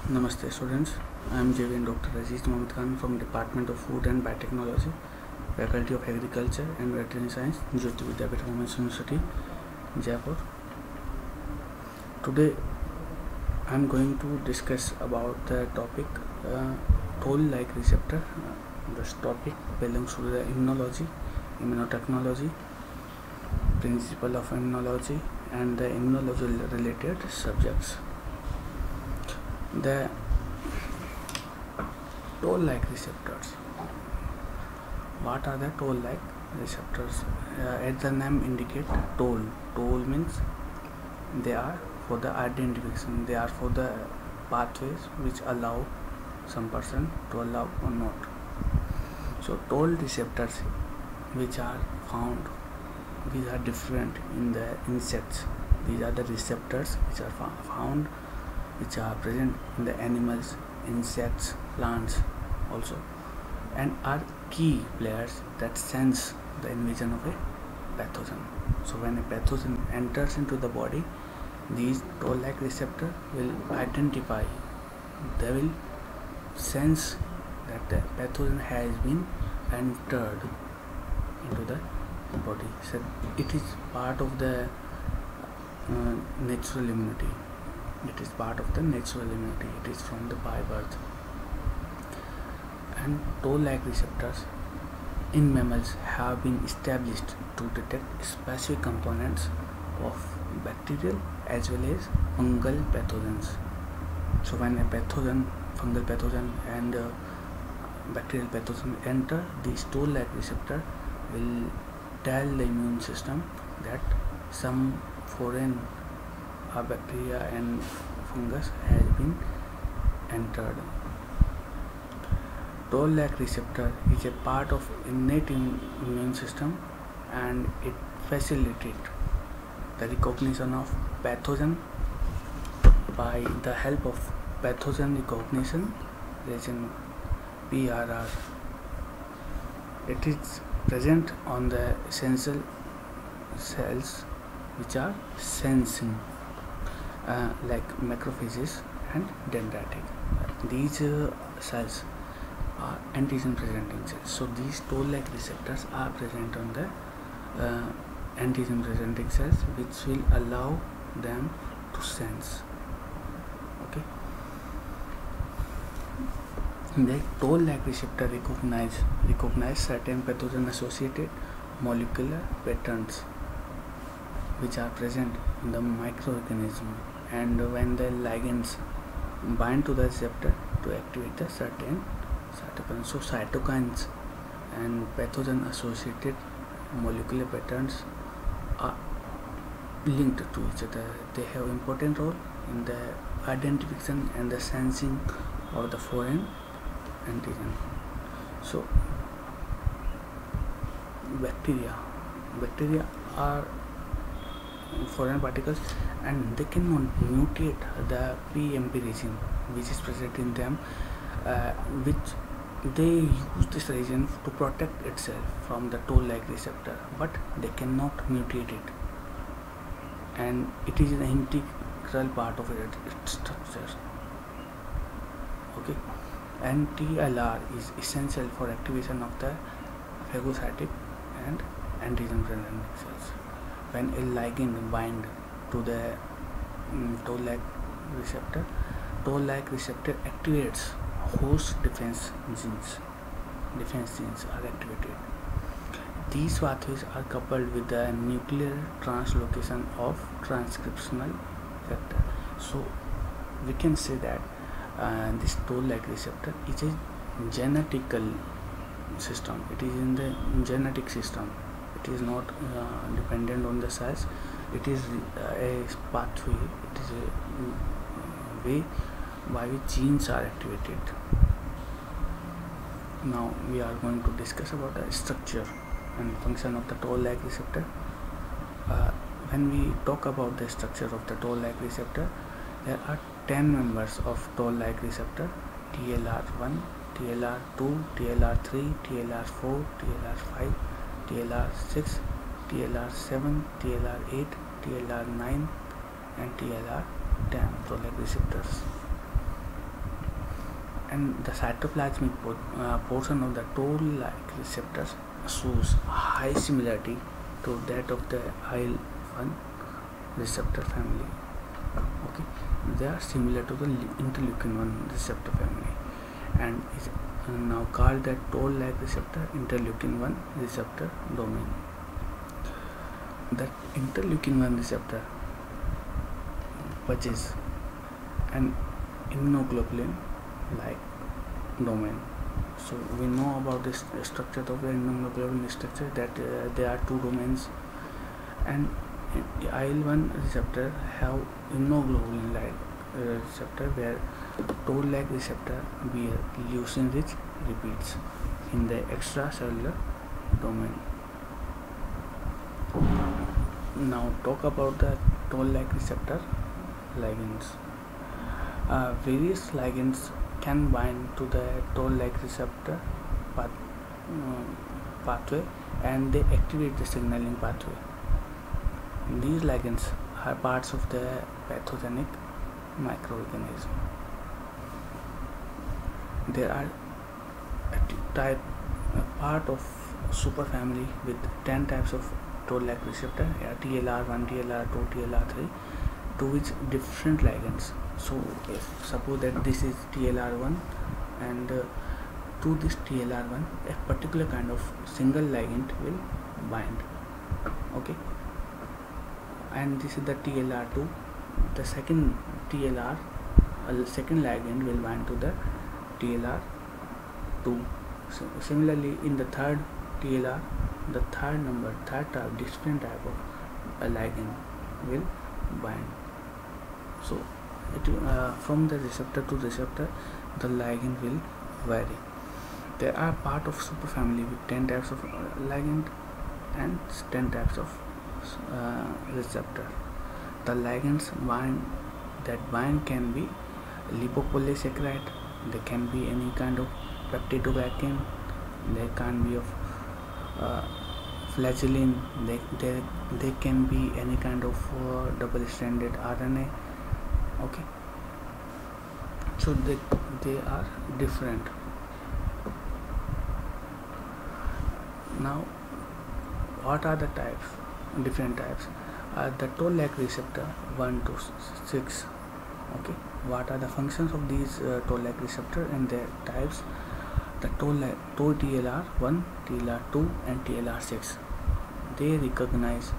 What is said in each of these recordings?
Namaste students, I am JVN Dr. Aziz Mohammed Khan from Department of Food and Biotechnology, Faculty of Agriculture and Veterinary Science, Jyoti Vidyapeeth Women's University, Jaipur. Today I am going to discuss about the topic toll-like receptor. This topic belongs to the immunology, immunotechnology, principle of immunology and the immunology related subjects. The toll-like receptors. What are the toll-like receptors? As the name indicate, toll. Toll means they are for the identification. They are for the pathways which allow some person to allow or not. So toll receptors which are found, these are different in the insects. These are the receptors which are found, which are present in the animals, insects, plants also, and are key players that sense the invasion of a pathogen. So when a pathogen enters into the body, these toll-like receptor will identify, they will sense that the pathogen has been entered into the body. So it is part of the natural immunity. It is part of the natural immunity. It is from the by birth. And toll-like receptors in mammals have been established to detect specific components of bacterial as well as fungal pathogens. So when a pathogen, fungal pathogen and bacterial pathogen enter, these toll-like receptor will tell the immune system that some foreign bacteria and fungus has been entered. Toll-like receptor is a part of innate immune system and it facilitates the recognition of pathogen by the help of pathogen recognition region PRR. It is present on the essential cells which are sensing like macrophages and dendritic. These cells are antigen presenting cells. So these toll-like receptors are present on the antigen presenting cells, which will allow them to sense. Okay. The toll-like receptor recognize certain pathogen associated molecular patterns which are present in the microorganism, and when the ligands bind to the receptor to activate the certain cytokines. So cytokines and pathogen associated molecular patterns are linked to each other. They have important role in the identification and the sensing of the foreign antigen. So bacteria are foreign particles and they cannot mutate the PMP region which is present in them, which they use this region to protect itself from the toll-like receptor, but they cannot mutate it, and it is an integral part of its structure. Okay, and TLR is essential for activation of the phagocytic and antigen presenting cells. When a ligand bind to the toll-like receptor activates host defense genes. Defense genes are activated. These pathways are coupled with the nuclear translocation of transcriptional factor. So we can say that this toll-like receptor is a genetical system. It is in the genetic system. It is not dependent on the cells. It is a pathway. It is a way by which genes are activated. Now we are going to discuss about the structure and function of the toll-like receptor. When we talk about the structure of the toll-like receptor, there are 10 members of toll-like receptor: TLR1, TLR2, TLR3, TLR4, TLR5, TLR6, TLR7, TLR8, TLR9 and TLR10 toll-like receptors. and the cytoplasmic portion of the toll-like receptors shows high similarity to that of the IL-1 receptor family. Okay, they are similar to the interleukin-1 receptor family, and is now called the toll-like receptor interleukin-1 receptor domain. The interleukin-1 receptor possesses an immunoglobulin like domain. So we know about this structure of the immunoglobulin structure, that there are two domains, and IL-1 receptor have immunoglobulin like receptor, where toll-like receptor bear leucine-rich repeats in the extracellular domain. Now talk about the toll-like receptor ligands. Various ligands can bind to the toll-like receptor pathway, and they activate the signaling pathway. These ligands are parts of the pathogenic microorganism. There are a part of superfamily with 10 types of toll-like receptor, TLR1, TLR2, TLR3, to which different ligands. So if suppose that this is TLR1, and to this TLR1 a particular kind of single ligand will bind. Okay, and this is the TLR2, the second TLR, second ligand will bind to the TLR2. So similarly in the third TLR, the third different type of ligand will bind. So from the receptor to receptor the ligand will vary. They are part of superfamily with 10 types of ligand and 10 types of receptor. The ligands that bind can be lipopolysaccharide, they can be any kind of peptidoglycan, they can be of flagellin, they can be any kind of double-stranded RNA. Okay, so they are different. Now what are the types, different types? The toll-like receptor 1 to 6. Okay, what are the functions of these toll-like receptor and their types? The toll TLR1, TLR2 and TLR6, they recognize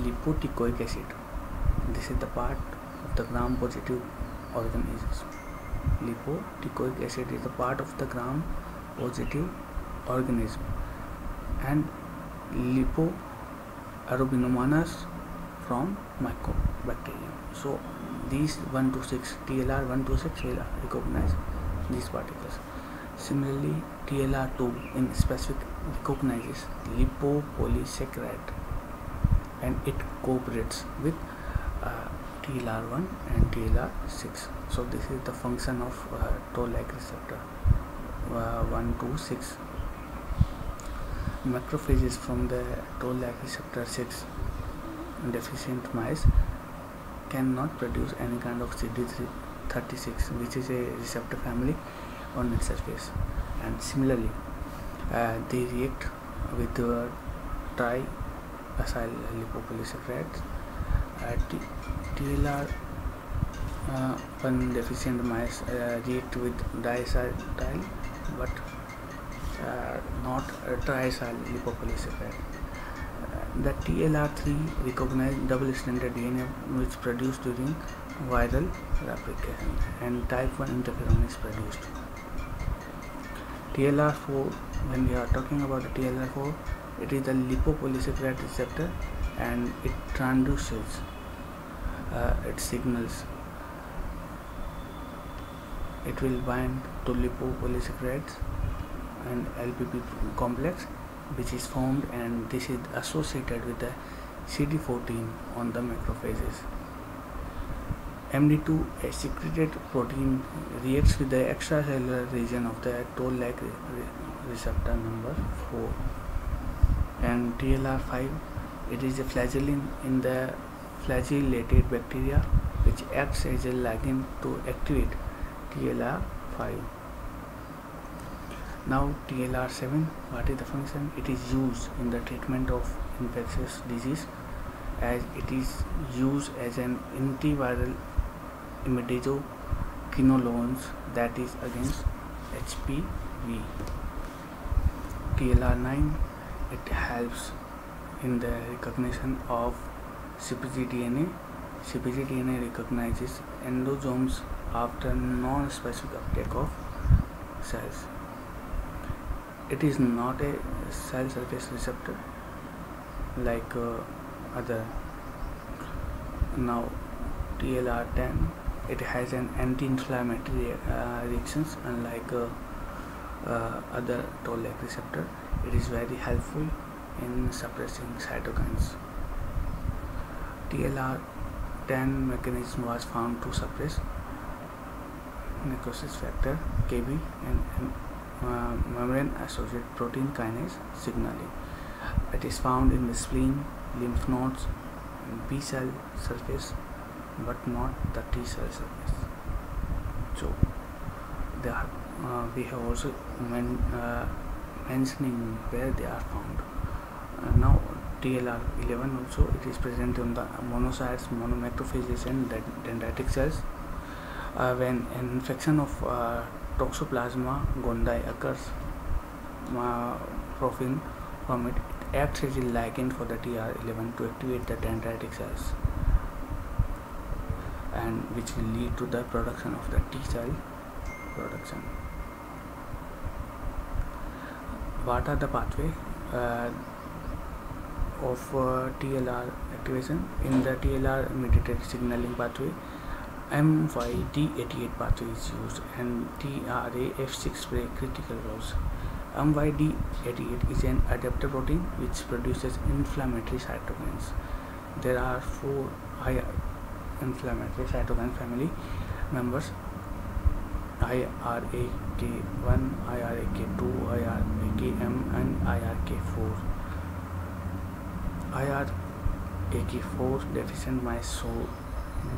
lipoteichoic acid. This is the part of the gram-positive organisms. Lipoteichoic acid is a part of the gram-positive organism, and lipoarabinomonas from mycobacterium. So these 1 to 6, TLR 1 to 6 will recognize these particles. Similarly, TLR2 in specific recognizes lipopolysaccharide, and it cooperates with TLR1 and TLR6. So this is the function of toll-like receptor 1 to 6. Macrophages from the toll-like receptor 6 deficient mice cannot produce any kind of CD36, which is a receptor family on its surface, and similarly they react with triacyl lipopolysaccharides. TLR1 deficient mice react with diacetyl, but not triacyl lipopolysaccharide. The TLR3 recognize double-stranded DNA, which produced during viral replication, and type 1 interferon is produced. TLR4, when we are talking about the TLR4, it is the lipopolysaccharide receptor, and it transduces its signals. It will bind to lipopolysaccharides and LPP complex, which is formed, and this is associated with the CD14 on the macrophages. MD2, a secreted protein, reacts with the extracellular region of the toll-like receptor number 4. And TLR5, it is a flagellin in the flagellated bacteria, which acts as a ligand to activate TLR5 5. Now TLR7, what is the function? It is used in the treatment of infectious disease, as it is used as an antiviral imidazole that is against HPV. TLR9, it helps in the recognition of CpG-DNA. CpG-DNA recognizes endosomes after non-specific uptake of cells. It is not a cell surface receptor like other. Now TLR10, it has an anti-inflammatory reactions unlike other toll-like receptor. It is very helpful in suppressing cytokines. TLR10 mechanism was found to suppress necrosis factor Kb and membrane-associated protein kinase signaling. It is found in the spleen, lymph nodes, B cell surface, but not the T cell surface. So we have also mentioning where they are found. Now TLR11 also, it is present in the monocytes, monomacrophages and dendritic cells. When an infection of Toxoplasma gondii occurs, profin from it acts as a ligand for the TLR11 to activate the dendritic cells, and which will lead to the production of the T cell production. What are the pathway of TLR activation? In the TLR mediated signaling pathway, MYD88 pathway is used and TRAF6 play critical roles. MYD88 is an adapter protein which produces inflammatory cytokines. There are 4 high inflammatory cytokine family members: IRAK1, IRAK2, IRAKM and IRK4. IRAK4 deficient mice show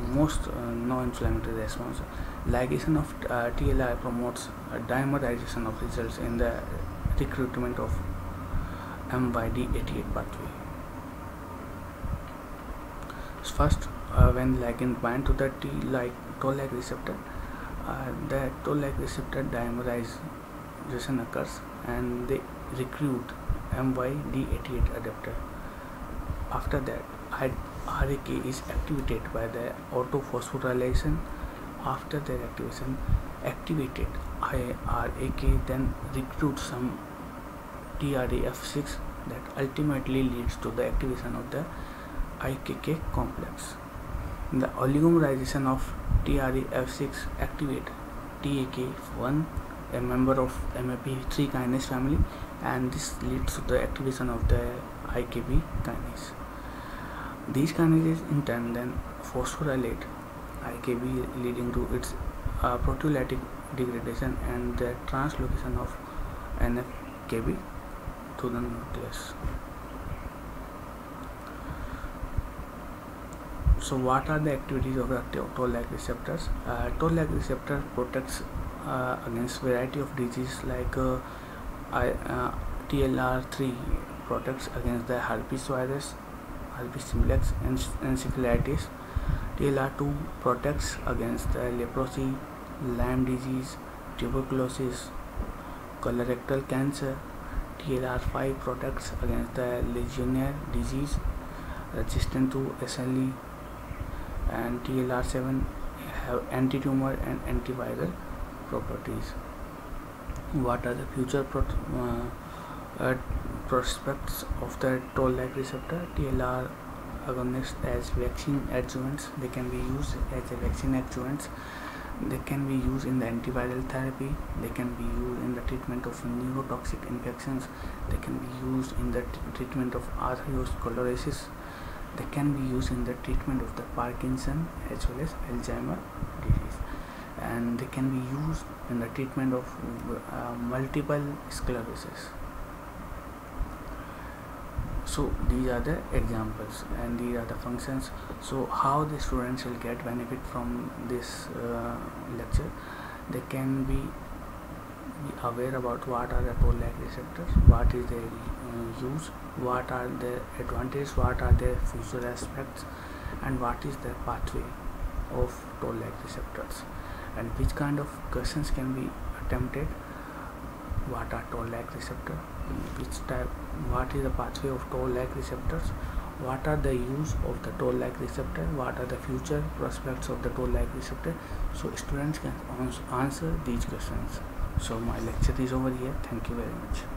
most no-inflammatory response. Ligation of TLR promotes dimerization of results in the recruitment of MYD88 pathway. First, when ligand bind to the toll-like receptor, the toll-like receptor dimerization occurs and they recruit MYD88 adapter. After that, RAK is activated by the autophosphorylation. After their activation, activated RAK then recruits some TRAF6 that ultimately leads to the activation of the IKK complex. The oligomerization of TRAF6 activate TAK1, a member of MAP3 kinase family, and this leads to the activation of the IKB kinase. These kinases in turn then phosphorylate IKB, leading to its proteolytic degradation and the translocation of NF-kB to the nucleus. So what are the activities of the toll-like receptors? Toll-like receptor protects against variety of disease like TLR3 protects against the herpes virus, herpes simplex and encephalitis. TLR2 protects against the leprosy, Lyme disease, tuberculosis, colorectal cancer. TLR5 protects against the Legionnaire disease resistant to SLE, and TLR7 have anti-tumor and antiviral properties. What are the future prospects of the toll-like receptor? TLR agonists as vaccine adjuvants. They can be used as a vaccine adjuvants. They can be used in the antiviral therapy. They can be used in the treatment of neurotoxic infections. They can be used in the treatment of arteriosclerosis. They can be used in the treatment of the Parkinson as well as Alzheimer disease, and they can be used in the treatment of multiple sclerosis. So these are the examples and these are the functions. So how the students will get benefit from this lecture? they can be aware about what are the toll-like receptors, what is their use, what are their advantages, what are their future aspects, and what is the pathway of toll-like receptors, and which kind of questions can be attempted. What are toll-like receptors? Which type? What is the pathway of toll-like receptors? What are the use of the toll-like receptor? What are the future prospects of the toll-like receptor? So students can answer these questions. So my lecture is over here. Thank you very much.